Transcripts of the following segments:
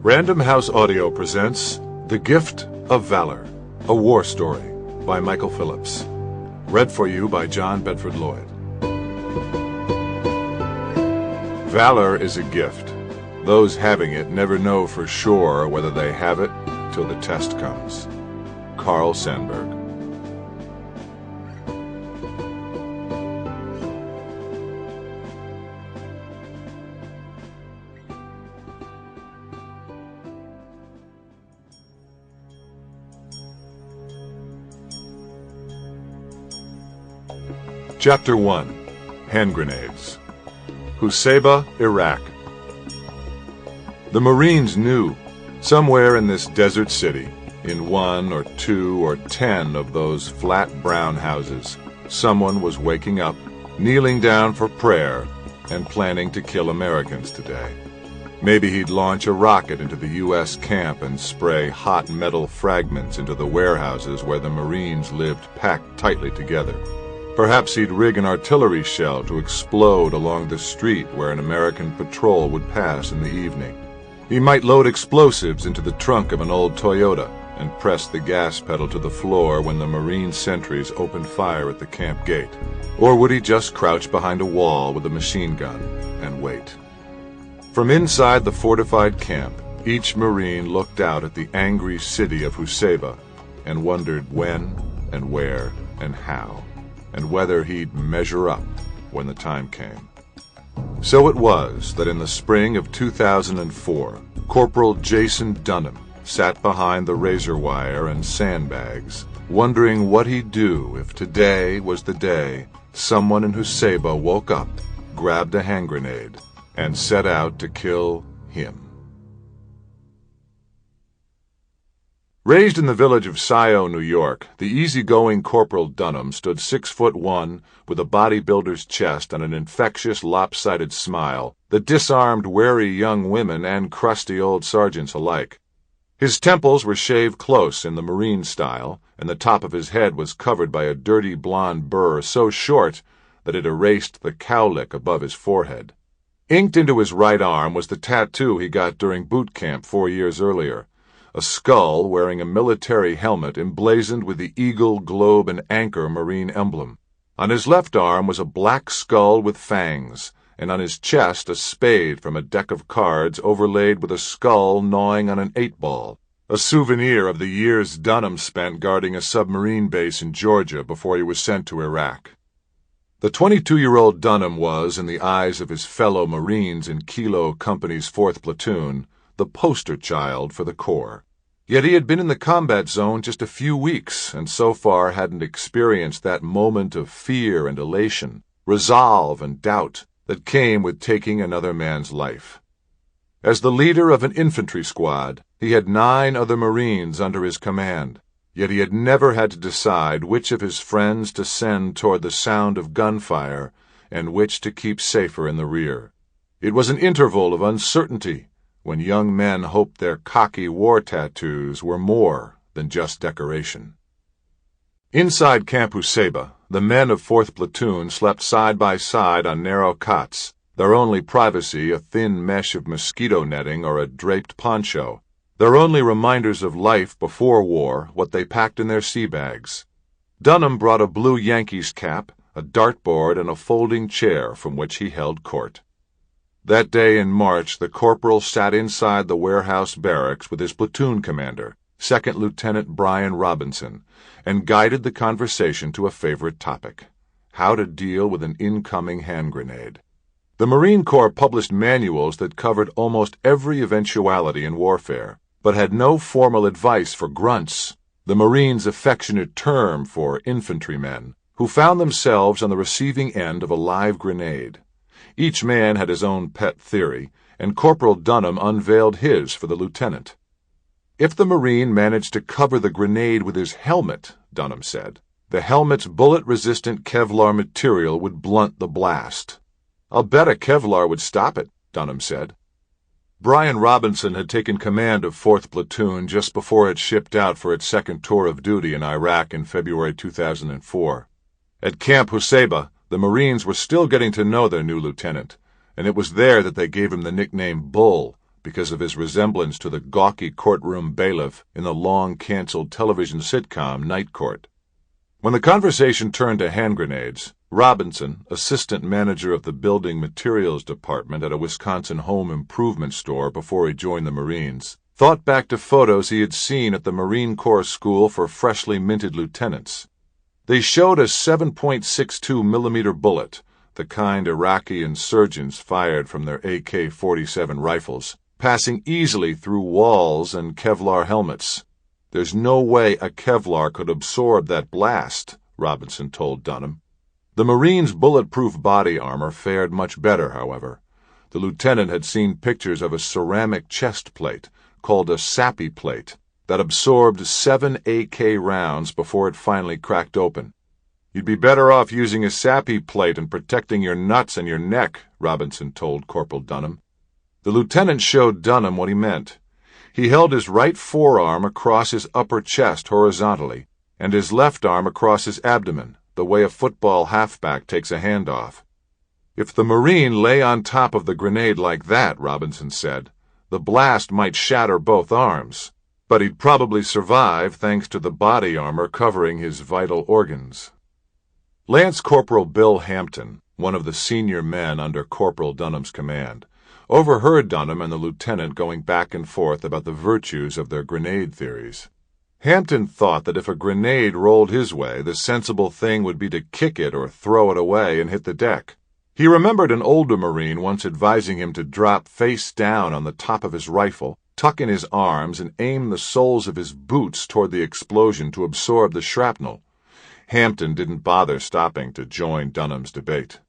Random House Audio presents The Gift of Valor, a war story by Michael Phillips. Read for you by John Bedford Lloyd. Valor is a gift. Those having it never know for sure whether they have it till the test comes. Carl Sandburg. Chapter 1. Hand Grenades. Husaybah, Iraq. The Marines knew, somewhere in this desert city, in one or two or 10 of those flat brown houses, someone was waking up, kneeling down for prayer, and planning to kill Americans today. Maybe he'd launch a rocket into the U.S. camp and spray hot metal fragments into the warehouses where the Marines lived packed tightly together. Perhaps he'd rig an artillery shell to explode along the street where an American patrol would pass in the evening. He might load explosives into the trunk of an old Toyota and press the gas pedal to the floor when the Marine sentries opened fire at the camp gate. Or would he just crouch behind a wall with a machine gun and wait? From inside the fortified camp, each Marine looked out at the angry city of Husaybah and wondered when and where and how, and whether he'd measure up when the time came. So it was that in the spring of 2004, Corporal Jason Dunham sat behind the razor wire and sandbags, wondering what he'd do if today was the day someone in Husaybah woke up, grabbed a hand grenade, and set out to kill him. Raised in the village of Scio, New York, the easygoing Corporal Dunham stood 6'1", with a bodybuilder's chest and an infectious, lopsided smile that disarmed wary young women and crusty old sergeants alike. His temples were shaved close in the Marine style, and the top of his head was covered by a dirty blonde burr so short that it erased the cowlick above his forehead. Inked into his right arm was the tattoo he got during boot camp 4 years earlier. A skull wearing a military helmet emblazoned with the eagle, globe, and anchor Marine emblem. On his left arm was a black skull with fangs, and on his chest a spade from a deck of cards overlaid with a skull gnawing on an 8-ball, a souvenir of the years Dunham spent guarding a submarine base in Georgia before he was sent to Iraq. The 22-year-old Dunham was, in the eyes of his fellow Marines in Kilo Company's 4th Platoon, the poster child for the Corps. Yet he had been in the combat zone just a few weeks, and so far hadn't experienced that moment of fear and elation, resolve and doubt that came with taking another man's life. As the leader of an infantry squad, he had 9 other Marines under his command, yet he had never had to decide which of his friends to send toward the sound of gunfire and which to keep safer in the rear. It was an interval of uncertainty, when young men hoped their cocky war tattoos were more than just decoration. Inside Camp Husaybah, the men of 4th Platoon slept side by side on narrow cots, their only privacy a thin mesh of mosquito netting or a draped poncho, their only reminders of life before war what they packed in their sea bags. Dunham brought a blue Yankees cap, a dartboard, and a folding chair from which he held court. That day in March, the corporal sat inside the warehouse barracks with his platoon commander, 2nd Lieutenant Brian Robinson, and guided the conversation to a favorite topic: how to deal with an incoming hand grenade. The Marine Corps published manuals that covered almost every eventuality in warfare, but had no formal advice for grunts, the Marines' affectionate term for infantrymen, who found themselves on the receiving end of a live grenade. Each man had his own pet theory, and Corporal Dunham unveiled his for the lieutenant. If the Marine managed to cover the grenade with his helmet, Dunham said, the helmet's bullet-resistant Kevlar material would blunt the blast. I'll bet a Kevlar would stop it, Dunham said. Brian Robinson had taken command of 4th Platoon just before it shipped out for its 2nd tour of duty in Iraq in February 2004. At Camp Husaybah, the Marines were still getting to know their new lieutenant, and it was there that they gave him the nickname Bull, because of his resemblance to the gawky courtroom bailiff in the long-canceled television sitcom Night Court. When the conversation turned to hand grenades, Robinson, assistant manager of the building materials department at a Wisconsin home improvement store before he joined the Marines, thought back to photos he had seen at the Marine Corps School for freshly minted lieutenants. They showed a 7.62 millimeter bullet, the kind Iraqi insurgents fired from their AK-47 rifles, passing easily through walls and Kevlar helmets. "There's no way a Kevlar could absorb that blast," Robinson told Dunham. The Marines' bulletproof body armor fared much better, however. The lieutenant had seen pictures of a ceramic chest plate, called a SAPI plate, that absorbed 7 AK rounds before it finally cracked open. "You'd be better off using a SAPI plate and protecting your nuts and your neck," Robinson told Corporal Dunham. The lieutenant showed Dunham what he meant. He held his right forearm across his upper chest horizontally, and his left arm across his abdomen, the way a football halfback takes a handoff. "If the Marine lay on top of the grenade like that," Robinson said, "the blast might shatter both arms, but he'd probably survive thanks to the body armor covering his vital organs." Lance Corporal Bill Hampton, one of the senior men under Corporal Dunham's command, overheard Dunham and the lieutenant going back and forth about the virtues of their grenade theories. Hampton thought that if a grenade rolled his way, the sensible thing would be to kick it or throw it away and hit the deck. He remembered an older Marine once advising him to drop face down on the top of his rifle, tuck in his arms, and aim the soles of his boots toward the explosion to absorb the shrapnel. Hampton didn't bother stopping to join Dunham's debate.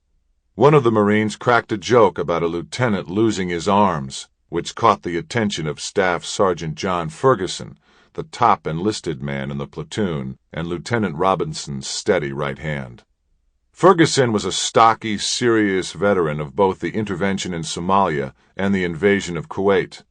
One of the Marines cracked a joke about a lieutenant losing his arms, which caught the attention of Staff Sergeant John Ferguson, the top enlisted man in the platoon, and Lieutenant Robinson's steady right hand. Ferguson was a stocky, serious veteran of both the intervention in Somalia and the invasion of Kuwait.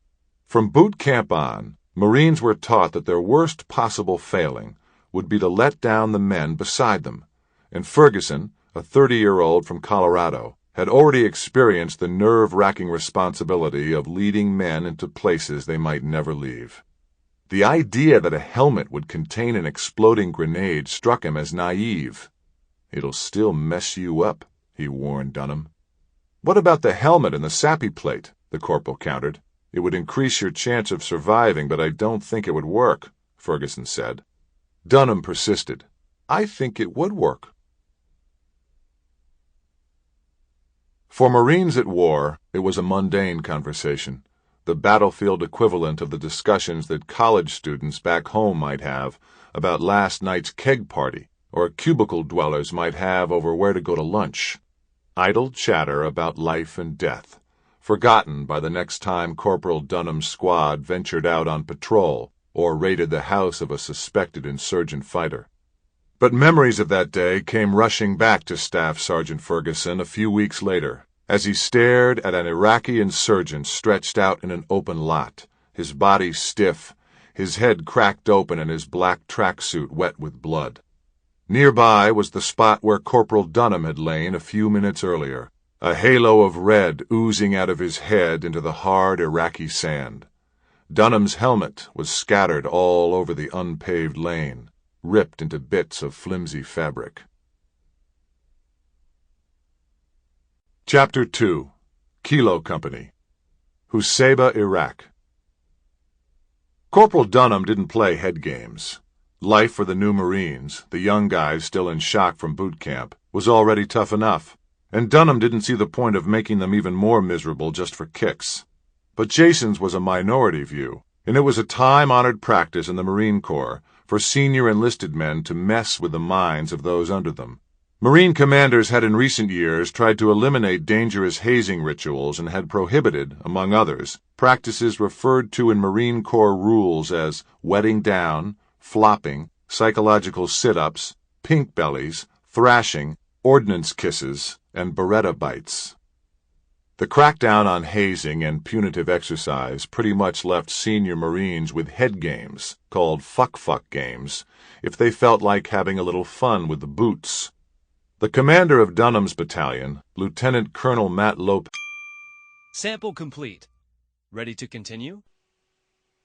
From boot camp on, Marines were taught that their worst possible failing would be to let down the men beside them, and Ferguson, a 30-year-old from Colorado, had already experienced the nerve-wracking responsibility of leading men into places they might never leave. The idea that a helmet would contain an exploding grenade struck him as naive. "It'll still mess you up," he warned Dunham. "What about the helmet and the SAPI plate?" the corporal countered. "It would increase your chance of surviving, but I don't think it would work," Ferguson said. Dunham persisted. "I think it would work." For Marines at war, it was a mundane conversation, the battlefield equivalent of the discussions that college students back home might have about last night's keg party, or cubicle dwellers might have over where to go to lunch. Idle chatter about life and death, forgotten by the next time Corporal Dunham's squad ventured out on patrol or raided the house of a suspected insurgent fighter. But memories of that day came rushing back to Staff Sergeant Ferguson a few weeks later, as he stared at an Iraqi insurgent stretched out in an open lot, his body stiff, his head cracked open and his black tracksuit wet with blood. Nearby was the spot where Corporal Dunham had lain a few minutes earlier, a halo of red oozing out of his head into the hard Iraqi sand. Dunham's helmet was scattered all over the unpaved lane, ripped into bits of flimsy fabric. Chapter 2. Kilo Company. Husayba, Iraq. Corporal Dunham didn't play head games. Life for the new Marines, the young guys still in shock from boot camp, was already tough enough, and Dunham didn't see the point of making them even more miserable just for kicks. But Jason's was a minority view, and it was a time-honored practice in the Marine Corps for senior enlisted men to mess with the minds of those under them. Marine commanders had in recent years tried to eliminate dangerous hazing rituals and had prohibited, among others, practices referred to in Marine Corps rules as wetting down, flopping, psychological sit-ups, pink bellies, thrashing, ordnance kisses, and Beretta bites. The crackdown on hazing and punitive exercise pretty much left senior Marines with head games, called fuck games, if they felt like having a little fun with the boots. The commander of Dunham's battalion, Lieutenant Colonel Matt Lopez. Sample complete. Ready to continue?